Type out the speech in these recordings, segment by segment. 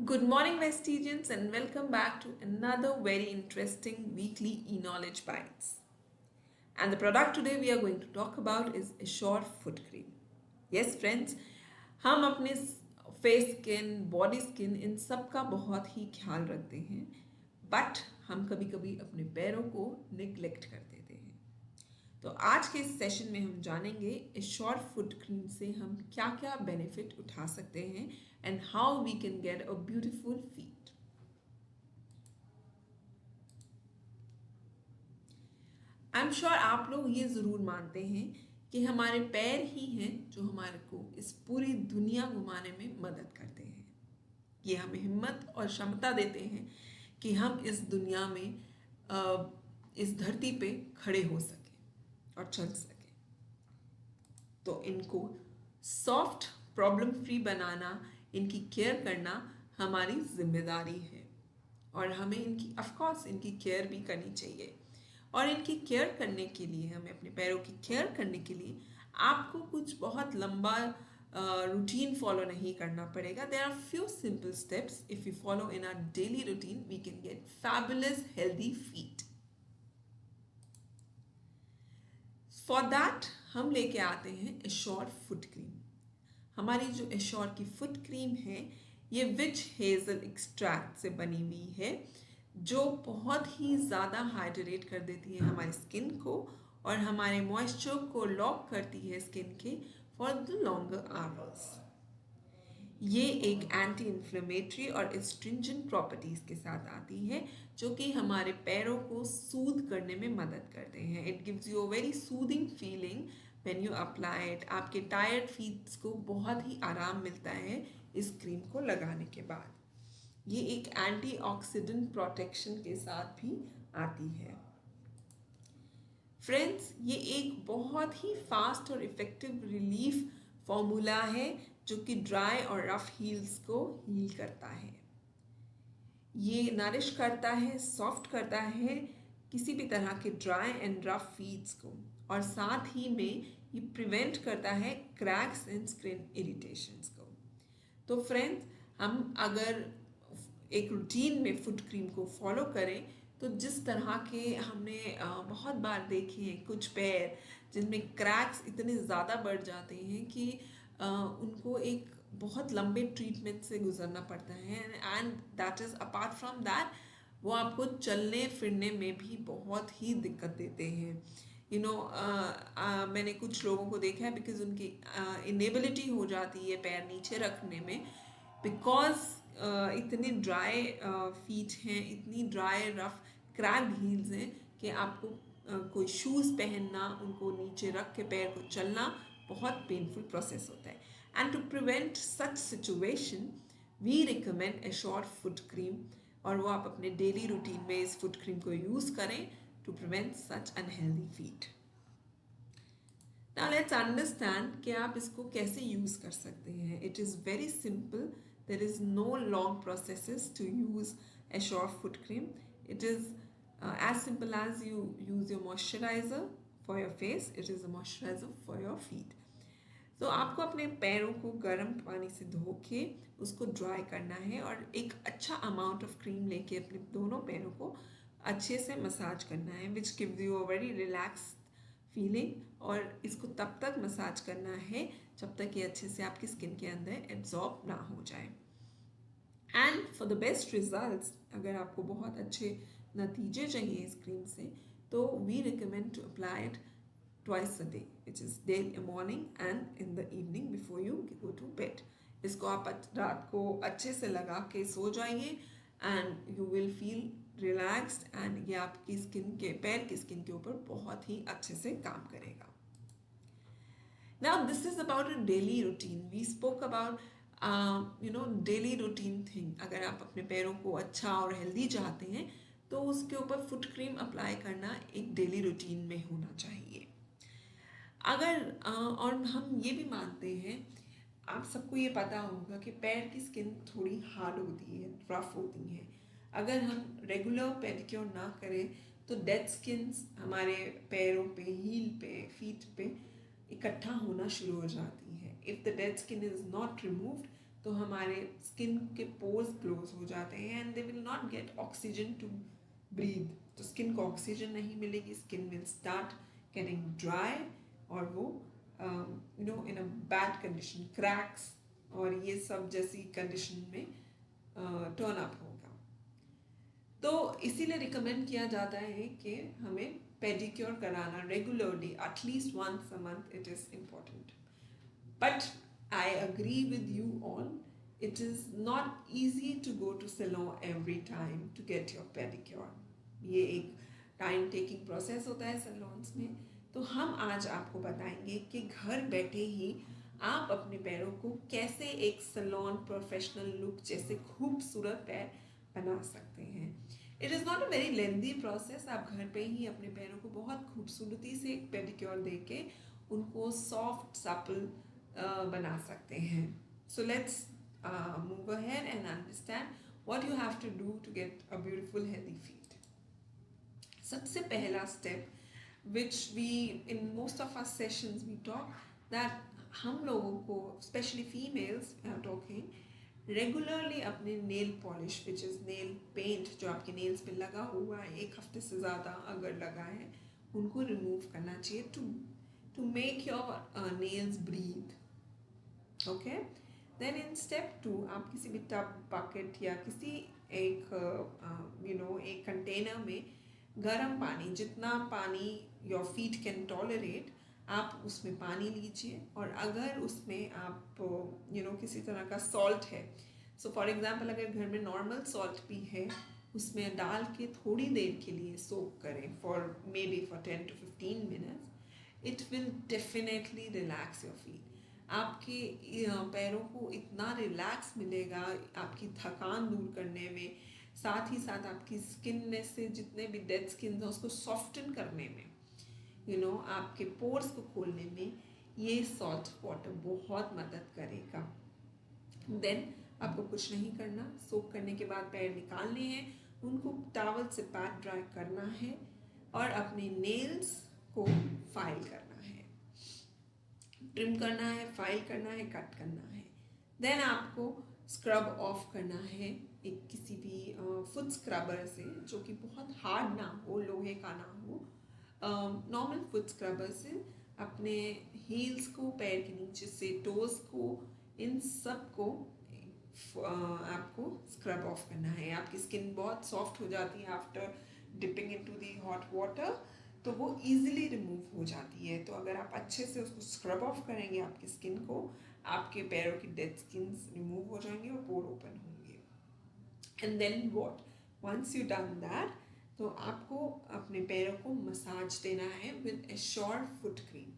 Good morning, Vestigians, and welcome back to another very interesting weekly e-knowledge bites. And the product today we are going to talk about is Assure Foot Cream. Yes, friends, हम अपने face skin, body skin in सब का बहुत ही ख्याल रखते हैं, but हम कभी कभी अपने पैरों को निग्लेक्ट कर देते हैं। तो आज के इस सेशन में हम जानेंगे एश्योर फुट क्रीम से हम क्या क्या बेनिफिट उठा सकते हैं and how we can get a beautiful feet. I'm sure आप लोग ये ज़रूर मानते हैं कि हमारे पैर ही हैं जो हमारे को इस पूरी दुनिया घुमाने में मदद करते हैं। ये हमें हिम्मत और क्षमता देते हैं कि हम इस दुनिया में इस धरती पे खड़े हो सकें और चल सकें। तो इनको सॉफ्ट, प्रॉब्लम फ्री बनाना, इनकी केयर करना हमारी जिम्मेदारी है और हमें इनकी ऑफ कोर्स इनकी केयर भी करनी चाहिए। और इनकी केयर करने के लिए, हमें अपने पैरों की केयर करने के लिए आपको कुछ बहुत लंबा रूटीन फॉलो नहीं करना पड़ेगा। There are few simple steps if you follow in our daily routine we can get fabulous healthy feet. For that हम लेके आते हैं एश्योर फुट क्रीम। हमारी जो एश्योर की फुट क्रीम है ये विच हेज़ल एक्सट्रैक्ट से बनी हुई है, जो बहुत ही ज़्यादा हाइड्रेट कर देती है हमारी स्किन को और हमारे मॉइस्चर को लॉक करती है स्किन के फॉर द लॉन्गर आवर्स। ये एक एंटी इन्फ्लेमेटरी और एस्ट्रिंजेंट प्रॉपर्टीज़ के साथ आती है जो कि हमारे पैरों को सूद करने में मदद करते हैं। It gives you a very soothing feeling when you apply it. आपके टायर्ड फीट्स को बहुत ही आराम मिलता है इस क्रीम को लगाने के बाद। ये एक एंटीऑक्सीडेंट प्रोटेक्शन के साथ भी आती है। फ्रेंड्स, ये एक बहुत ही फास्ट और इफ़ेक्टिव रिलीफ फॉर्मूला है जो कि ड्राई और रफ हील्स को हील करता है। ये नरिश करता है, सॉफ्ट करता है किसी भी तरह के ड्राई एंड रफ फीट्स को, और साथ ही में ये प्रिवेंट करता है क्रैक्स एंड स्किन इरिटेशंस को। तो फ्रेंड्स, हम अगर एक रूटीन में फुट क्रीम को फॉलो करें तो जिस तरह के हमने बहुत बार देखे हैं कुछ पैर जिनमें क्रैक्स इतने ज़्यादा बढ़ जाते हैं कि उनको एक बहुत लंबे ट्रीटमेंट से गुजरना पड़ता है, and that is apart from that वो आपको चलने फिरने में भी बहुत ही दिक्कत देते हैं। मैंने कुछ लोगों को देखा है बिकॉज उनकी इनेबिलिटी हो जाती है पैर नीचे रखने में, बिकॉज इतनी ड्राई फीट हैं, इतनी ड्राई रफ क्रैक्ड हील्स हैं कि आपको कोई शूज़ पहनना, उनको नीचे रख के पैर को चलना बहुत पेनफुल प्रोसेस होता है। And to prevent such situation we recommend Assure foot cream, और वो आप अपने डेली रूटीन में इस फुट क्रीम को यूज़ करें to prevent such unhealthy feet. Now let's understand कि आप इसको कैसे यूज़ कर सकते हैं। It is very simple, there is no long processes to use Assure foot cream. It is as simple as you use your moisturizer for your face, it is a moisturizer for your feet. तो आपको अपने पैरों को गर्म पानी से धो के उसको ड्राई करना है और एक अच्छा अमाउंट ऑफ क्रीम लेके अपने दोनों पैरों को अच्छे से मसाज करना है, which gives you a very relaxed feeling. और इसको तब तक मसाज करना है जब तक ये अच्छे से आपकी स्किन के अंदर एब्जॉर्ब ना हो जाए। And for the best results, अगर आपको बहुत अच्छे नतीजे चाहिए इस क्रीम से, तो we recommend to apply it twice a day, which is day morning and in the evening before you go to bed. इसको आप रात को अच्छे से लगा के सो जाइए and you will feel relaxed, and ये आपकी स्किन के, पैर की स्किन के ऊपर बहुत ही अच्छे से काम करेगा। Now this is about a daily routine. We spoke about daily routine thing. अगर आप अपने पैरों को अच्छा और हेल्दी चाहते हैं तो उसके ऊपर फुट क्रीम अप्लाई करना एक डेली रूटीन में होना चाहिए। अगर और हम ये भी मानते हैं, आप सबको ये पता होगा कि पैर की स्किन थोड़ी हार्ड होती है, रफ होती है। अगर हम रेगुलर पेडिक्योर ना करें तो डेड स्किन्स हमारे पैरों पे, हील पे, फीट पे इकट्ठा होना शुरू हो जाती है। If the dead skin is not removed तो हमारे स्किन के पोर्स क्लोज हो जाते हैं and they will not get oxygen to breathe. तो स्किन को ऑक्सीजन नहीं मिलेगी, skin will start getting dry और वो in a bad condition, cracks और ये सब जैसी कंडीशन में टर्न अप होगा। तो इसीलिए रिकमेंड किया जाता है कि हमें पेडिक्योर कराना regularly, at least once a month, it is important. But I agree with you all, it is not easy to go to salon every time to get your pedicure. ये एक टाइम टेकिंग प्रोसेस होता है saloons में। तो हम आज आपको बताएंगे कि घर बैठे ही आप अपने पैरों को कैसे एक सैलून प्रोफेशनल लुक जैसे खूबसूरत पैर बना सकते हैं। It is not a very lengthy process. आप घर पे ही अपने पैरों को बहुत खूबसूरती से एक पेडिक्योर दे के उनको सॉफ्ट सपल बना सकते हैं। So let's move ahead and understand what you have to do to get a beautiful healthy feet. सबसे पहला step which we in most of our sessions we talk that हम लोगों को especially females are talking regularly अपने nail polish which is nail paint जो आपके nails पे लगा हुआ है, एक हफ्ते से ज़्यादा अगर लगा है, उनको रिमूव करना चाहिए to make your nails breathe. Okay, then in step 2 आप किसी भी टब, बकेट या किसी एक एक कंटेनर में गर्म पानी, जितना पानी योर फीट कैन टॉलरेट, आप उसमें पानी लीजिए। और अगर उसमें आप किसी तरह का सॉल्ट है, सो फॉर एग्जांपल अगर घर में नॉर्मल सॉल्ट भी है, उसमें डाल के थोड़ी देर के लिए सोक करें for may be for 10 to 15 minutes, it will definitely relax your feet. आपके पैरों को इतना रिलैक्स मिलेगा आपकी थकान दूर करने में, साथ ही साथ आपकी स्किन में से जितने भी डेड स्किन है उसको सॉफ्टन करने में, आपके पोर्स को खोलने में ये सॉल्ट वाटर बहुत मदद करेगा। देन आपको कुछ नहीं करना, सोक करने के बाद पैर निकालने हैं, उनको टॉवल से पैट ड्राई करना है और अपने नेल्स को फाइल करना है, ट्रिम करना है, फाइल करना है, कट करना है। देन आपको स्क्रब ऑफ करना है एक किसी भी फुट स्क्रबर से, जो कि बहुत हार्ड ना हो, लोहे का ना हो, नॉर्मल फुट स्क्रबर से अपने हील्स को, पैर के नीचे से टोज को, इन सब को आपको स्क्रब ऑफ करना है। आपकी स्किन बहुत सॉफ्ट हो जाती है after dipping into the hot water, तो वो इजीली रिमूव हो जाती है। तो अगर आप अच्छे से उसको स्क्रब ऑफ करेंगे आपकी स्किन को, आपके पैरों की डेड स्किन रिमूव हो जाएंगे और पोर ओपन होंगे। And then what, once you done that, तो आपको अपने पैरों को मसाज देना है विद एश्योर फुट क्रीम।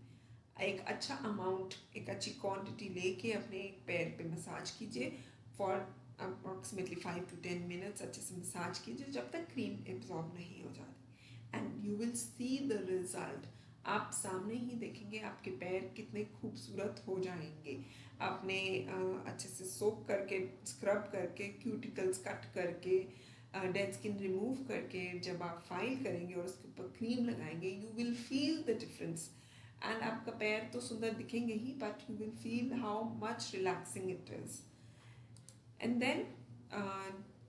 एक अच्छा अमाउंट, एक अच्छी क्वांटिटी लेके अपने पैर पे मसाज कीजिए फॉर अप्रॉक्सीमेटली 5 to 10 मिनट्स। अच्छे से मसाज कीजिए जब तक क्रीम एब्जॉर्ब नहीं हो जाती, and you will see the result. आप सामने ही देखेंगे आपके पैर कितने खूबसूरत हो जाएंगे। आपने अच्छे से सोक करके, स्क्रब करके, क्यूटिकल्स कट करके, डेड स्किन रिमूव करके जब आप फाइल करेंगे और उसके ऊपर क्रीम लगाएंगे, you will feel the difference. And आपका पैर तो सुंदर दिखेंगे ही, but you will feel how much relaxing it is. And then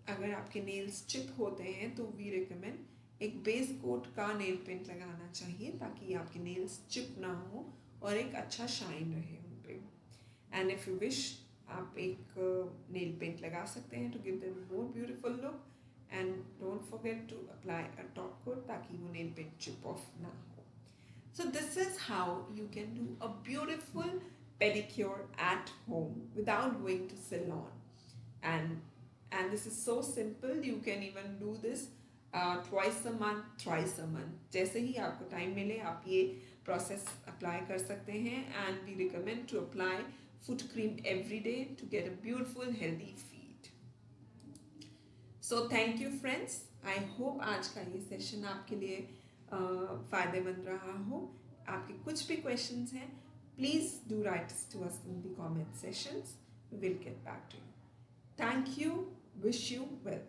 अगर आपके नेल्स चिप होते हैं तो वी रिकमेंड एक बेस कोट का नेल पेंट लगाना चाहिए, ताकि आपके नेल्स चिप ना हो और एक अच्छा शाइन रहे उन पे। एंड इफ़ यू विश, आप एक नेल पेंट लगा सकते हैं to give them more beautiful look. And don't forget to apply a top coat, ताकि वो नेल पेंट चिप ऑफ ना हो। So this is how you can do a beautiful pedicure at home without going to salon. And this is so simple. You can even do this twice a month, thrice a month. जैसे ही आपको time मिले आप ये process apply कर सकते हैं। And we recommend to apply foot cream every day to get a beautiful healthy feet. So thank you friends. I hope आज का ये सेशन आपके लिए फ़ायदेमंद रहा हो। आपके कुछ भी क्वेश्चंस हैं, please do write to us in the comment sessions, we will get back to you. Thank you, wish you well.